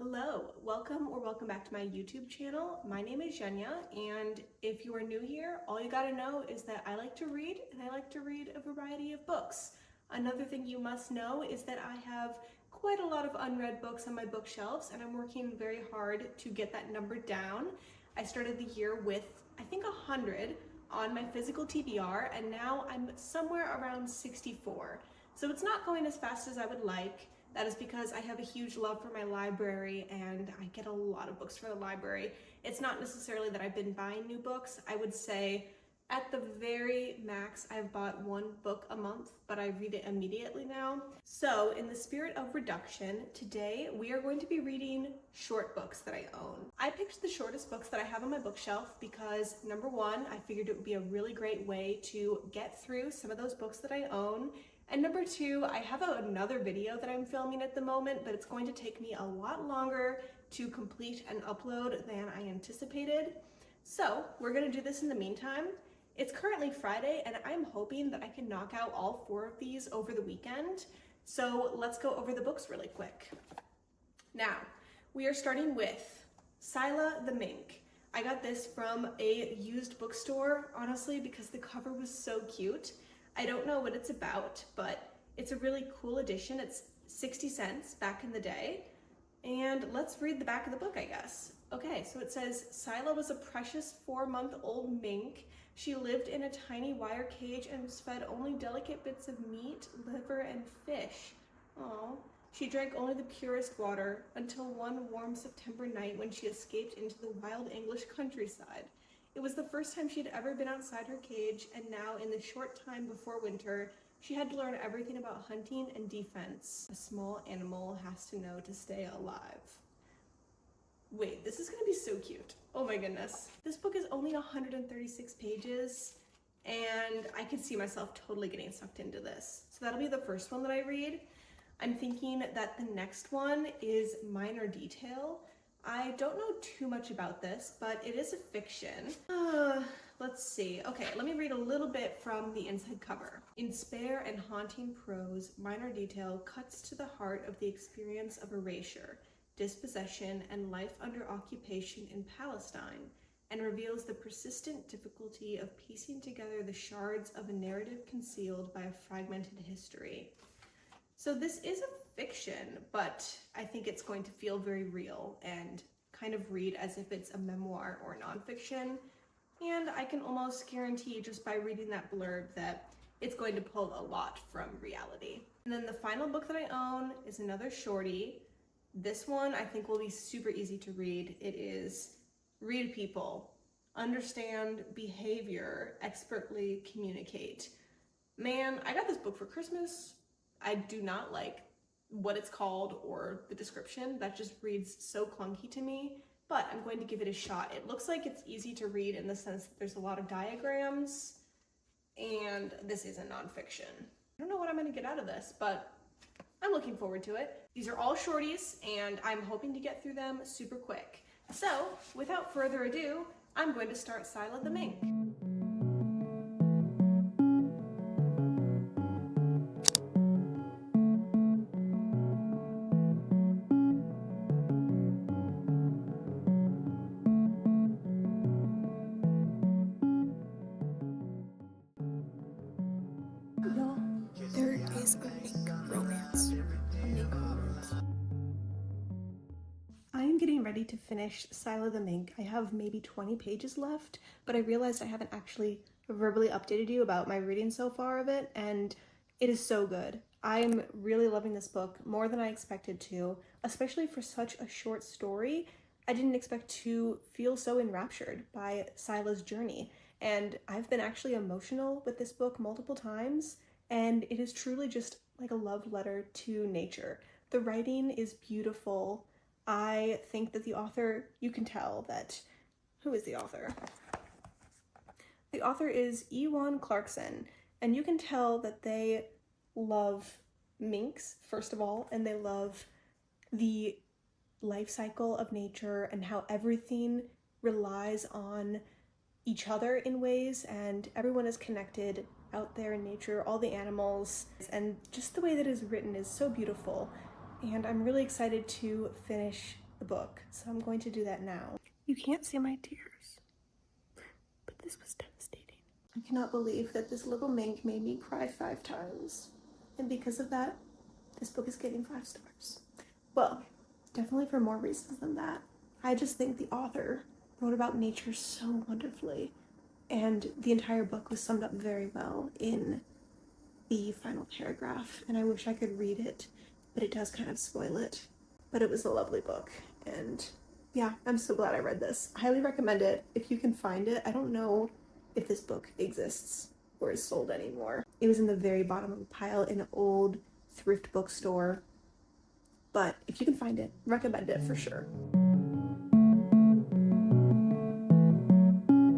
Hello, welcome back to my YouTube channel. My name is Zhenya, and if you are new here, all you gotta know is that I like to read, and I like to read a variety of books. Another thing you must know is that I have quite a lot of unread books on my bookshelves, and I'm working very hard to get that number down. I started the year with, I think, 100 on my physical TBR, and now I'm somewhere around 64. So it's not going as fast as I would like. That is because I have a huge love for my library and I get a lot of books from the library. It's not necessarily that I've been buying new books. I would say at the very max, I've bought one book a month, but I read it immediately now. So in the spirit of reduction, today we are going to be reading short books that I own. I picked the shortest books that I have on my bookshelf because number one, I figured it would be a really great way to get through some of those books that I own. And number two, I have another video that I'm filming at the moment, but it's going to take me a lot longer to complete and upload than I anticipated. So we're gonna do this in the meantime. It's currently Friday and I'm hoping that I can knock out all 4 of these over the weekend. So let's go over the books really quick. Now, we are starting with Syla the Mink. I got this from a used bookstore, honestly, because the cover was so cute. I don't know what it's about, but it's a really cool edition. It's 60 cents back in the day. And let's read the back of the book, I guess. Okay, so it says, Syla was a precious 4-month-old mink. She lived in a tiny wire cage and was fed only delicate bits of meat, liver, and fish. Aww. She drank only the purest water until one warm September night when she escaped into the wild English countryside. It was the first time she'd ever been outside her cage, and now in the short time before winter, she had to learn everything about hunting and defense a small animal has to know to stay alive. Wait, this is gonna be so cute. Oh my goodness. This book is only 136 pages, and I could see myself totally getting sucked into this. So that'll be the first one that I read. I'm thinking that the next one is Minor Detail. I don't know too much about this, but it is a fiction. Let's see. Okay, let me read a little bit from the inside cover. In spare and haunting prose, Minor Detail cuts to the heart of the experience of erasure, dispossession, and life under occupation in Palestine, and reveals the persistent difficulty of piecing together the shards of a narrative concealed by a fragmented history. So this is a fiction, but I think it's going to feel very real and kind of read as if it's a memoir or nonfiction. And I can almost guarantee just by reading that blurb that it's going to pull a lot from reality. And then the final book that I own is another shorty. This one I think will be super easy to read. It is Read People, Understand Behavior, Expertly Communicate. Man, I got this book for Christmas. I do not like what it's called or the description. That just reads so clunky to me, but I'm going to give it a shot. It looks like it's easy to read in the sense that there's a lot of diagrams, and this is a nonfiction. I don't know what I'm gonna get out of this, but I'm looking forward to it. These are all shorties, and I'm hoping to get through them super quick. So, without further ado, I'm going to start Syla the Mink. There is a Mink romance. I am getting ready to finish Syla the Mink. I have maybe 20 pages left, but I realized I haven't actually verbally updated you about my reading so far of it, and it is so good. I'm really loving this book more than I expected to, especially for such a short story. I didn't expect to feel so enraptured by Syla's journey, and I've been actually emotional with this book multiple times, and it is truly just like a love letter to nature. The writing is beautiful. I think that the author, you can tell that, who is the author? The author is Ewan Clarkson, and you can tell that they love minks, first of all, and they love the life cycle of nature and how everything relies on each other in ways, and everyone is connected out there in nature, all the animals, and just the way that it is written is so beautiful. And I'm really excited to finish the book, so I'm going to do that now. You can't see my tears, but this was devastating. I cannot believe that this little Mink made me cry 5 times, and because of that, this book is getting 5 stars. Well, definitely for more reasons than that. I just think the author wrote about nature so wonderfully, and the entire book was summed up very well in the final paragraph, and I wish I could read it, but it does kind of spoil it. But it was a lovely book, and yeah, I'm so glad I read this. Highly recommend it if you can find it. I don't know if this book exists or is sold anymore. It was in the very bottom of a pile in an old thrift bookstore, but if you can find it, recommend it for sure.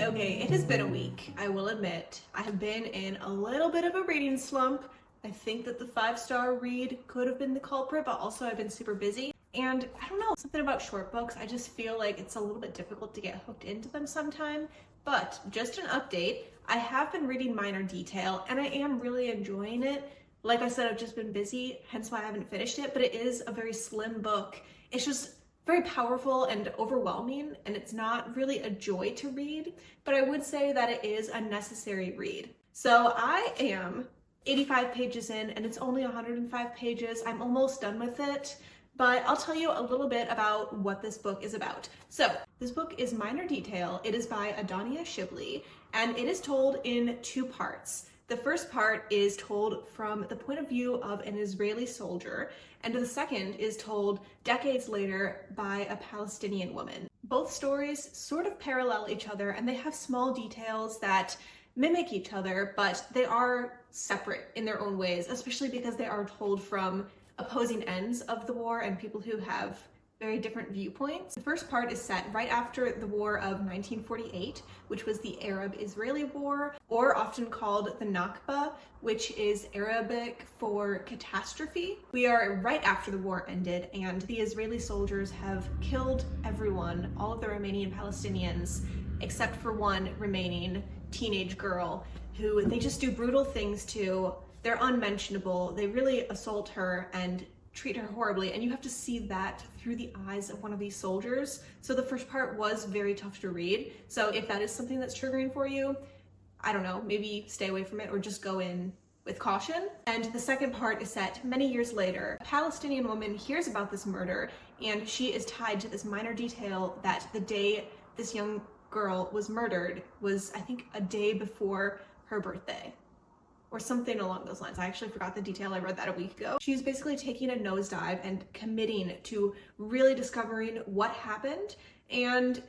Okay, it has been a week, I will admit. I have been in a little bit of a reading slump. I think that the 5-star read could have been the culprit, but also I've been super busy. And I don't know, something about short books, I just feel like it's a little bit difficult to get hooked into them sometime. But just an update, I have been reading Minor Detail and I am really enjoying it. Like I said, I've just been busy, hence why I haven't finished it, but it is a very slim book. It's just very powerful and overwhelming, and it's not really a joy to read, but I would say that it is a necessary read. So I am 85 pages in, and it's only 105 pages. I'm almost done with it, but I'll tell you a little bit about what this book is about. So this book is Minor Detail. It is by Adania Shibli, and it is told in 2 parts. The first part is told from the point of view of an Israeli soldier, and the second is told decades later by a Palestinian woman. Both stories sort of parallel each other, and they have small details that mimic each other, but they are separate in their own ways, especially because they are told from opposing ends of the war and people who have very different viewpoints. The first part is set right after the War of 1948, which was the Arab-Israeli War, or often called the Nakba, which is Arabic for catastrophe. We are right after the war ended, and the Israeli soldiers have killed everyone, all of the Romanian Palestinians, except for one remaining teenage girl, who they just do brutal things to. They're unmentionable. They really assault her and treat her horribly, and you have to see that through the eyes of one of these soldiers. So the first part was very tough to read. So if that is something that's triggering for you, I don't know, maybe stay away from it or just go in with caution. And the second part is set many years later. A Palestinian woman hears about this murder, and she is tied to this minor detail that the day this young girl was murdered was, I think, a day before her birthday, or something along those lines. I actually forgot the detail. I read that a week ago. She's basically taking a nosedive and committing to really discovering what happened. And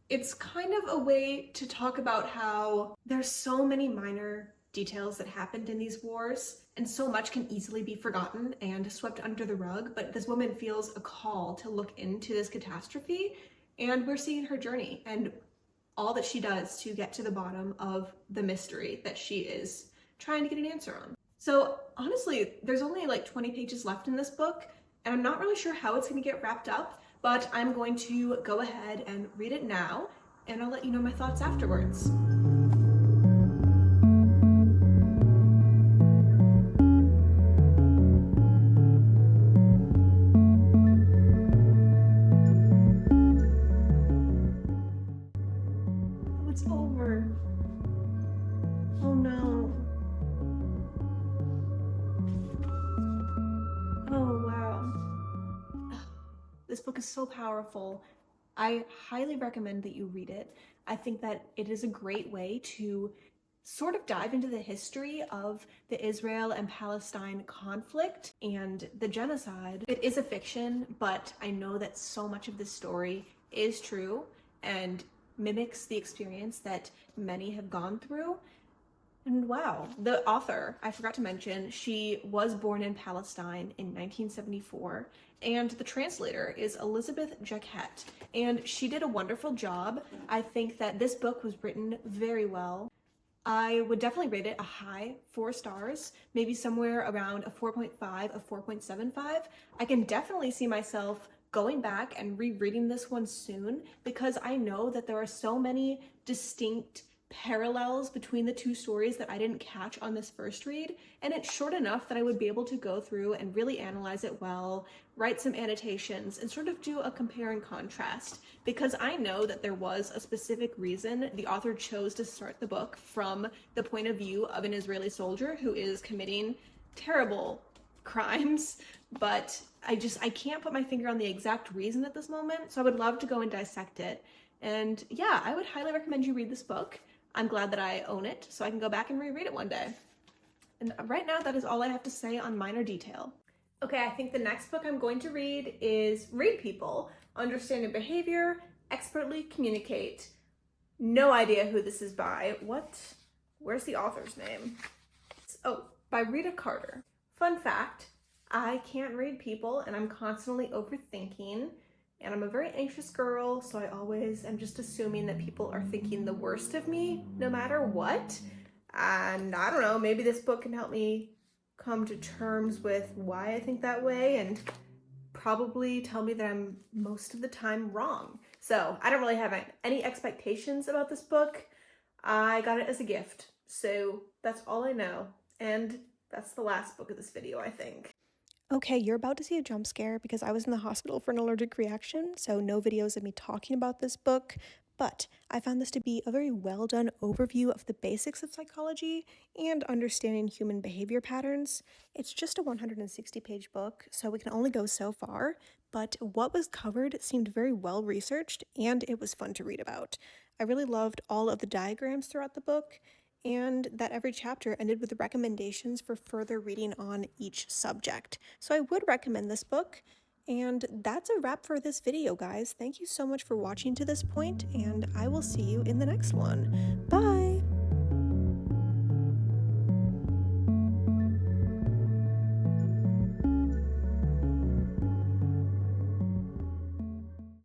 it's kind of a way to talk about how there's so many minor details that happened in these wars, and so much can easily be forgotten and swept under the rug. But this woman feels a call to look into this catastrophe, and we're seeing her journey and all that she does to get to the bottom of the mystery that she is trying to get an answer on. So honestly, there's only like 20 pages left in this book, and I'm not really sure how it's going to get wrapped up, but I'm going to go ahead and read it now, and I'll let you know my thoughts afterwards. Oh, it's over. Oh no. Oh wow. This book is so powerful. I highly recommend that you read it. I think that it is a great way to sort of dive into the history of the Israel and Palestine conflict and the genocide. It is a fiction, but I know that so much of this story is true and mimics the experience that many have gone through. And wow, the author, I forgot to mention, she was born in Palestine in 1974, and the translator is Elizabeth Jacquet, and she did a wonderful job. I think that this book was written very well. I would definitely rate it a high 4 stars, maybe somewhere around a 4.5, a 4.75. I can definitely see myself going back and rereading this one soon, because I know that there are so many distinct parallels between the two stories that I didn't catch on this first read, and it's short enough that I would be able to go through and really analyze it well, write some annotations, and sort of do a compare and contrast, because I know that there was a specific reason the author chose to start the book from the point of view of an Israeli soldier who is committing terrible crimes, but I can't put my finger on the exact reason at this moment, so I would love to go and dissect it. And yeah, I would highly recommend you read this book. I'm glad that I own it, so I can go back and reread it one day. And right now, that is all I have to say on minor detail. Okay, I think the next book I'm going to read is Read People, Understanding Behavior, Expertly Communicate. No idea who this is by. Where's the author's name? Oh, by Rita Carter. Fun fact, I can't read people and I'm constantly overthinking. And I'm a very anxious girl, so I always am just assuming that people are thinking the worst of me, no matter what. And I don't know, maybe this book can help me come to terms with why I think that way and probably tell me that I'm most of the time wrong. So I don't really have any expectations about this book. I got it as a gift, so that's all I know. And that's the last book of this video, I think. Okay, you're about to see a jump scare because I was in the hospital for an allergic reaction, so no videos of me talking about this book, but I found this to be a very well done overview of the basics of psychology and understanding human behavior patterns. It's just a 160-page book, so we can only go so far, but what was covered seemed very well researched and it was fun to read about. I really loved all of the diagrams throughout the book, and that every chapter ended with recommendations for further reading on each subject. So I would recommend this book. And that's a wrap for this video, guys. Thank you so much for watching to this point, and I will see you in the next one. Bye!